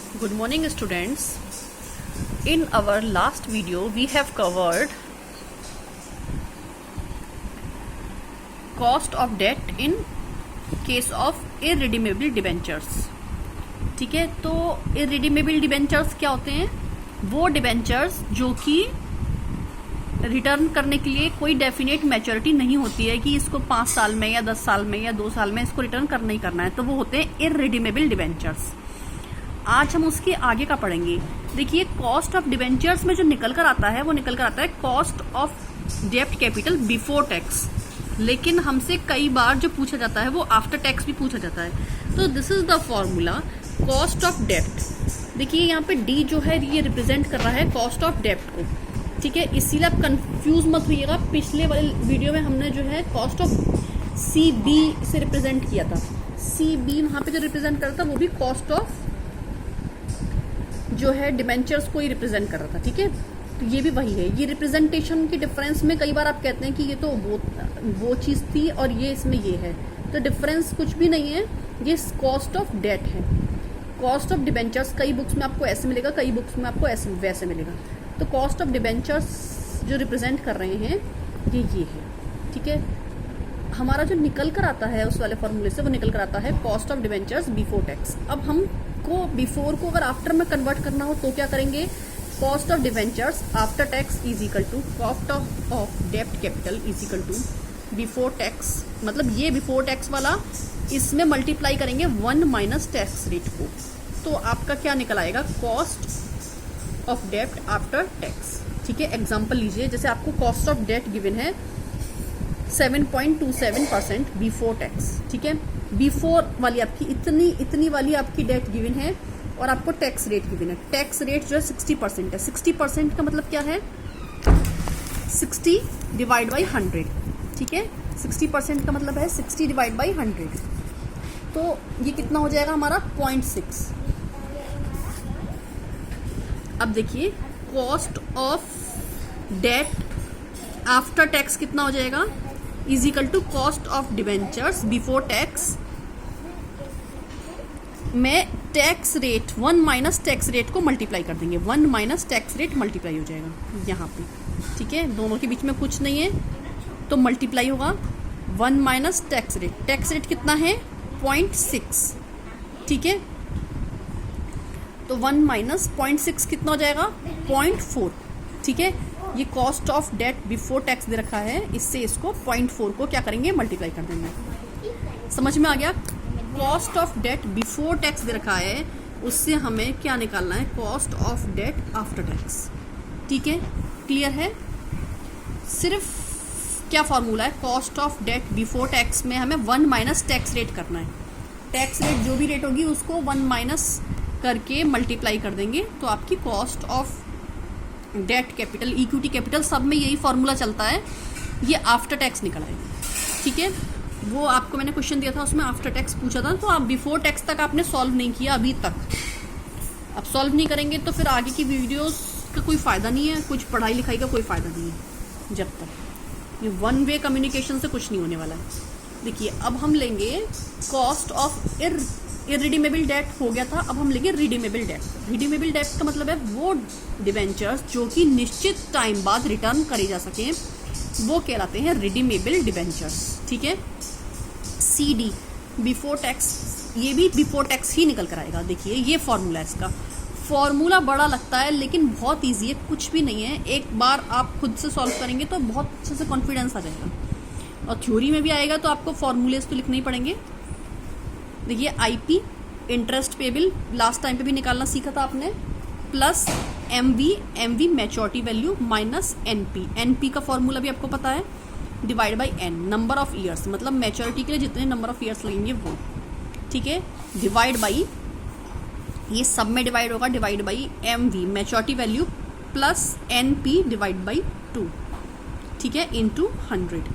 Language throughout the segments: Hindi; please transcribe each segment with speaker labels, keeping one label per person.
Speaker 1: Good morning, students. In our last video, we have covered cost of debt in case of irredeemable debentures. ठीक है, तो irredeemable debentures क्या होते हैं? वो debentures जो कि रिटर्न करने के लिए कोई डेफिनेट मैच्योरिटी नहीं होती है कि इसको 5 साल में या 10 साल में या 2 साल में इसको रिटर्न करना ही करना है, तो वो होते हैं इररिडीमेबल डिबेंचर्स. आज हम उसके आगे का पढ़ेंगे. देखिए, कॉस्ट ऑफ डिबेंचर्स में जो निकल कर आता है वो निकल कर आता है कॉस्ट ऑफ डेब्ट कैपिटल बिफोर टैक्स. लेकिन हमसे कई बार जो पूछा जाता है वो आफ्टर टैक्स भी पूछा जाता है. तो this is the formula cost of डेब्ट. देखिए यहाँ पे डी जो है ये रिप्रेजेंट कर रहा है कॉस्ट ऑफ डेब्ट को. ठीक है, इसीलिए आप कंफ्यूज मत होइएगा. पिछले वाले वीडियो में हमने जो है कॉस्ट ऑफ सी बी से रिप्रेजेंट किया था. सी बी वहाँ पे जो रिप्रेजेंट कर रहा था वो भी कॉस्ट ऑफ जो है डिबेंचर्स को ही रिप्रेजेंट कर रहा था. ठीक है, तो ये भी वही है. ये रिप्रेजेंटेशन के डिफरेंस में कई बार आप कहते हैं कि ये तो वो चीज़ थी और ये इसमें ये है, तो डिफरेंस कुछ भी नहीं है. ये कॉस्ट ऑफ डेट है. कॉस्ट ऑफ डिबेंचर्स कई बुक्स में आपको ऐसे मिलेगा, कई बुक्स में आपको ऐसे वैसे मिलेगा. तो कॉस्ट ऑफ डिबेंचर्स जो रिप्रेजेंट कर रहे हैं ये है. ठीक है, हमारा जो निकल कर आता है उस वाले फॉर्मूले से वो निकल कर आता है cost of debentures before tax. अब हमको बिफोर को अगर आफ्टर में कन्वर्ट करना हो तो क्या करेंगे? Cost of debentures after tax is equal to cost of डेब्ट capital is equal to before tax. मतलब ये बिफोर टैक्स वाला इसमें मल्टीप्लाई करेंगे 1 माइनस टैक्स रेट को, तो आपका क्या निकल आएगा? कॉस्ट ऑफ डेब्ट आफ्टर टैक्स. ठीक है, एग्जाम्पल लीजिए. जैसे आपको कॉस्ट ऑफ डेट गिवन है 7.27% बिफोर टैक्स. ठीक है, बिफोर वाली आपकी इतनी वाली आपकी डेट गिवन है और आपको टैक्स रेट गिवन है. टैक्स रेट जो है 60% है. 60% का मतलब क्या है? 60 डिवाइड बाई 100. ठीक है, 60% का मतलब है 60 डिवाइड बाई 100. तो ये कितना हो जाएगा हमारा? 0.6. अब देखिए, cost of debt after tax कितना हो जाएगा? Is equal to cost of debentures before tax में tax rate 1 minus tax rate को मल्टीप्लाई कर देंगे. 1 माइनस टैक्स रेट मल्टीप्लाई हो जाएगा यहाँ पे. ठीक है, दोनों के बीच में कुछ नहीं है तो मल्टीप्लाई होगा 1 minus tax rate. Tax rate कितना है? 0.6. ठीक है, तो 1 माइनस 0.6 कितना हो जाएगा? 0.4. ठीक है, ये cost of debt before tax दे रखा है, इससे इसको 0.4 को क्या करेंगे? मल्टीप्लाई कर देंगे. समझ में आ गया? Cost of debt before tax दे रखा है, उससे हमें क्या निकालना है? Cost of debt after tax. ठीक है, क्लियर है? सिर्फ क्या फॉर्मूला है? Cost of debt before tax में हमें 1 माइनस टैक्स रेट करना है. टैक्स रेट जो भी रेट होगी उसको 1 माइनस करके मल्टीप्लाई कर देंगे, तो आपकी cost of debt capital, equity capital, सब में यही फॉर्मूला चलता है. ये आफ्टर टैक्स निकल आएगा. ठीक है, वो आपको मैंने क्वेश्चन दिया था उसमें आफ्टर टैक्स पूछा था, तो आप बिफोर टैक्स तक आपने सॉल्व नहीं किया अभी तक. अब सॉल्व नहीं करेंगे तो फिर आगे की वीडियोस का कोई फ़ायदा नहीं है, कुछ पढ़ाई लिखाई का कोई फ़ायदा नहीं है जब तक. ये वन वे कम्युनिकेशन से कुछ नहीं होने वाला है. देखिए, अब हम लेंगे कॉस्ट ऑफ इररिडीमेबल डेट हो गया था, अब हम लेंगे रिडीमेबल डेट. रिडीमेबल डेट का मतलब है वो डिबेंचर्स जो कि निश्चित टाइम बाद रिटर्न करे जा सकें, वो कहलाते हैं रिडीमेबल डिबेंचर्स. ठीक है, सी डी बिफोर टैक्स, ये भी बिफोर टैक्स ही निकल कर आएगा. देखिए, ये फॉर्मूला है. इसका फॉर्मूला बड़ा लगता है लेकिन बहुत ईजी है, कुछ भी नहीं है. एक बार आप खुद से सॉल्व करेंगे तो बहुत अच्छे से कॉन्फिडेंस आ जाएगा, और थ्योरी में भी आएगा तो आपको फॉर्मूलेस तो लिखने ही पड़ेंगे. देखिए, IP interest payable last time पे भी निकालना सीखा था आपने, plus MV maturity value minus NP का फॉर्मूला भी आपको पता है, divide by N, number of years, मतलब मैच्योरिटी के लिए जितने नंबर ऑफ ईयर्स लगेंगे वो. ठीक है, डिवाइड बाई, ये सब में डिवाइड होगा, divide by MV maturity value plus NP divide by 2. ठीक है, इंटू 100.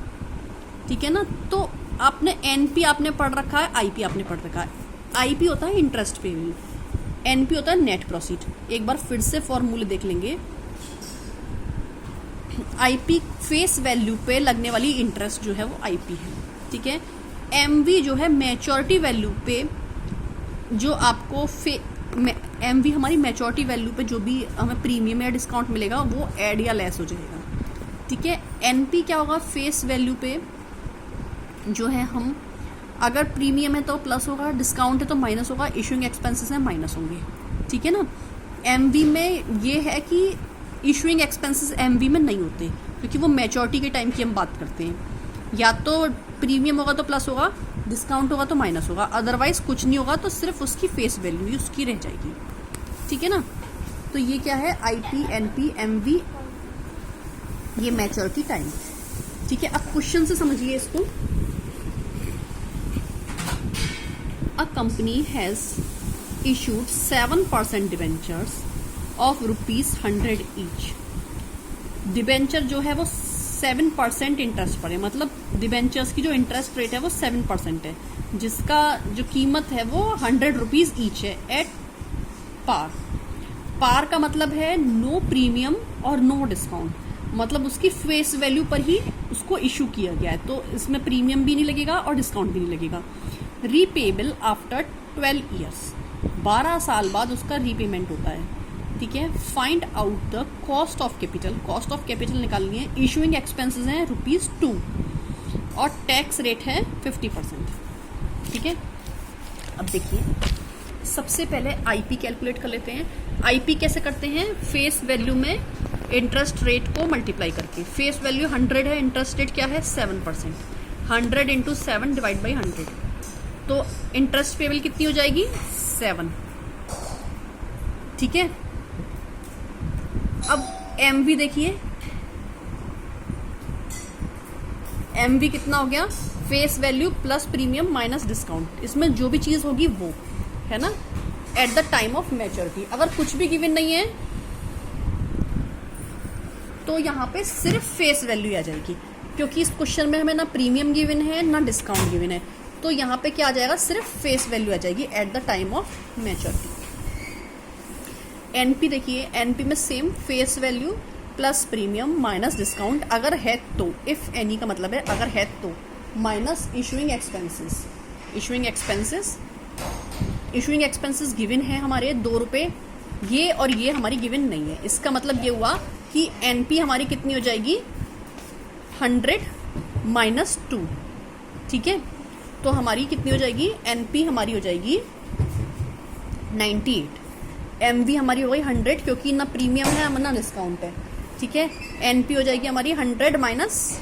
Speaker 1: ठीक है ना, तो आपने एनपी आपने पढ़ रखा है, आईपी आपने पढ़ रखा है. आईपी होता है इंटरेस्ट पेबल, एनपी होता है नेट प्रोसीड. एक बार फिर से फॉर्मूले देख लेंगे. आईपी फेस वैल्यू पे लगने वाली इंटरेस्ट जो है वो आईपी है. ठीक है, एमवी जो है मैच्योरिटी वैल्यू पे जो आपको एम वी हमारी मैच्योरिटी वैल्यू पे जो भी हमें प्रीमियम या डिस्काउंट मिलेगा वो ऐड या लेस हो जाएगा, ठीक है। एन पी क्या होगा, फेस वैल्यू पे जो है हम अगर प्रीमियम है तो प्लस होगा, डिस्काउंट है तो माइनस होगा, इशूइंग एक्सपेंसेस है माइनस होंगे, ठीक है ना। एम वी में ये है कि इशूइंग एक्सपेंसेस एम वी में नहीं होते क्योंकि वो मैच्योरिटी के टाइम की हम बात करते हैं, या तो प्रीमियम होगा तो प्लस होगा, डिस्काउंट होगा तो माइनस होगा, अदरवाइज कुछ नहीं होगा तो सिर्फ उसकी फेस वैल्यू ही उसकी रह जाएगी, ठीक है ना। तो ये क्या है, I P, N P, M V, ये मैच्योरिटी टाइम, ठीक है। अब क्वेश्चन से समझिए इसको। A company has issued 7% debentures of ₹100 each. Debenture जो है वो 7% इंटरेस्ट पर है, मतलब डिबेंचर्स की जो इंटरेस्ट रेट है वो 7% है, जिसका जो कीमत है वो ₹100 ईच है एट पार। पार का मतलब है नो प्रीमियम और नो डिस्काउंट, मतलब उसकी फेस वैल्यू पर ही उसको इशू किया गया है, तो इसमें प्रीमियम भी नहीं लगेगा और डिस्काउंट भी नहीं लगेगा। रीपेबल आफ्टर 12 ईयर्स, 12 साल बाद उसका रीपेमेंट होता है, ठीक है। Find out the cost of capital, cost of capital निकालनी है। इशूइंग एक्सपेंसेस हैं ₹2 और टैक्स रेट है 50%, ठीक है। अब देखिए सबसे पहले आईपी कैलकुलेट कर लेते हैं। आईपी कैसे करते हैं, फेस वैल्यू में इंटरेस्ट रेट को मल्टीप्लाई करके। फेस वैल्यू 100 है, इंटरेस्ट रेट क्या है 7%, 100 × 7 डिवाइड बाई 100, तो इंटरेस्ट पेबल कितनी हो जाएगी 7, ठीक है। अब एम वी देखिए, एम वी कितना हो गया, face value plus premium minus discount, इसमें जो भी चीज होगी वो है ना at the time of maturity. अगर कुछ भी गिवन नहीं है तो यहाँ पे सिर्फ फेस वैल्यू आ जाएगी, क्योंकि इस क्वेश्चन में हमें ना प्रीमियम गिवन है ना डिस्काउंट गिवन है, तो यहाँ पे क्या आ जाएगा, सिर्फ फेस वैल्यू आ जाएगी at the time of maturity. NP देखिए, एनपी में same face value plus premium minus discount अगर है तो, इफ एनी का मतलब है अगर है तो, minus issuing expenses. Issuing expenses, issuing expenses given है हमारे ₹2, ये और ये हमारी गिवन नहीं है, इसका मतलब ये हुआ कि एनपी हमारी कितनी हो जाएगी 100 माइनस 2, ठीक है। तो हमारी कितनी हो जाएगी, एनपी हमारी हो जाएगी 98, एमवी हमारी हो गई 100 क्योंकि ना प्रीमियम है ना डिस्काउंट है, ठीक है। एनपी हो जाएगी हमारी 100 माइनस